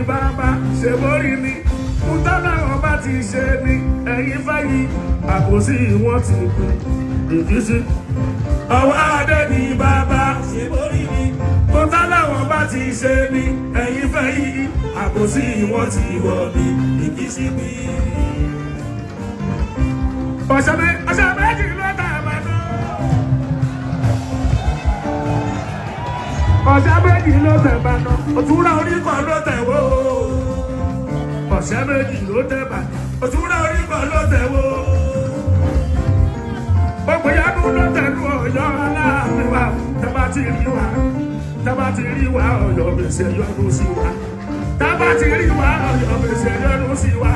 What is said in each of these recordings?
bàbá ṣe borí mi fún táwọn bá ti ṣe ni ẹ̀yin fẹ́ yí àkòsí wọn ti kú ìdísí. ọwọ́ adé ni bàbá ṣe borí mi fún táwọn bá ti ṣe ni ẹ̀yin fẹ́ yí àkòsí wọn ti wọ̀ mí ìdísí mi. ọ̀sẹ̀ méjì ló dá àbàdàn. ọ̀sẹ̀ méjì ló tẹ̀ bàdàn òtúrà oníkan ló tẹ̀ wó. ọ̀sẹ̀ méjì ló tẹ̀ bàdàn òtúrà oníkan ló tẹ̀ wó. gbogbo yanu ló tẹ̀lú Ọ̀yọ́ Aláàfin wa tábà ti rí wa Ọ̀yọ́ gbèsè yọnu sí wa tábà ti rí wa Ọ̀yọ́ gbèsè yọnu sí wa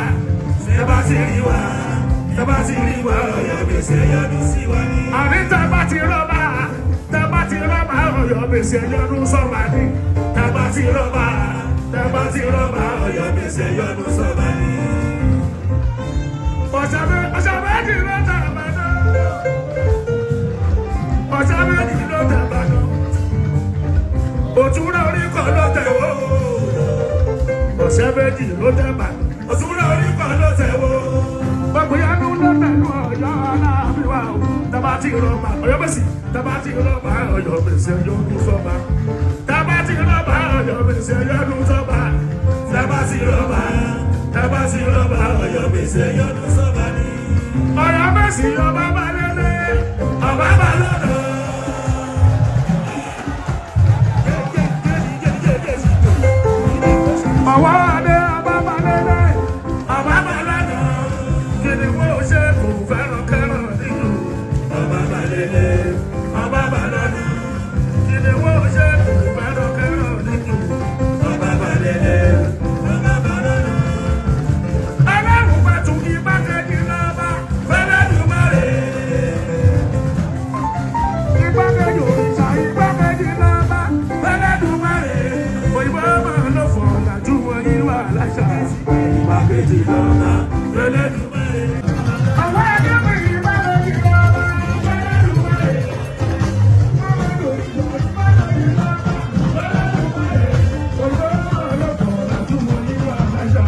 tábà ti rí wa Ọ̀yọ́ gbèsè yọnu sí wa ní. àní tábà ti rọ́bà Ọ̀yọ́ gbèsè yọnu sọ́ba ní. tábà ti rọ́bà Ọ̀yọ́ gbèsè yọnu sọ́ba ní. ọ̀sẹ̀ méjì ló tẹ̀ bàdàn. ọ̀sẹ̀ méjì ló tẹ̀ bàdàn. òtúrà oníkan ló tẹ̀ wó. ọ̀sẹ̀ méjì ló tẹ̀ bàdàn. òtúrà oníkan ló tẹ̀ wó. gbogbo yanu ló tẹ̀lú Ọ̀yọ́ Aláàfin wa o. tábà ti rọ́bà Ọ̀yọ́ gbèsè tábà ti rọ́bà Ọ̀yọ́ gbèsè yọnu sọ́ba. tábà ti rọ́bà Ọ̀yọ́ gbèsè yọnu sọ́ba. tábà ti rọ́bà Ọ̀yọ́ gbèsè yọnu sọ́ba ní. Ọ̀yọ́ gbèsè ọba bá lélẹ̀ ọba bá lọ́dọ̀. ọwọ́ adé ọba bá lélẹ̀ ọba bá lọ́dọ̀. kìnì wo ṣe kò fẹ́ràn kẹ́ràn nínú. ọba bá lélẹ̀ ọba bá lọ́dọ̀. kìnì wo ṣe kò fẹ́ràn kẹ́ràn nínú. ọba bá lélẹ̀ ọba bá lọ́dọ̀. Ọlọ́run bá tún kí igbákejì lọ́ba fẹ́lẹ́dùmarè. igbákejì òrìṣà igbákejì lọ́ba fẹ́lẹ́dùmarè. òyìnbó máa lọ fọ̀ ọ̀làjú wọn yín wà láṣà. igbákejì lọ́ba fẹ́lẹ́dùmarè. àwọn ẹgbẹ́ mi igbákejì lọ́ba fẹ́lẹ́dùmarè. òyìnbó máa lọ fọ̀ ọ̀làjú wọn yín wà láṣà.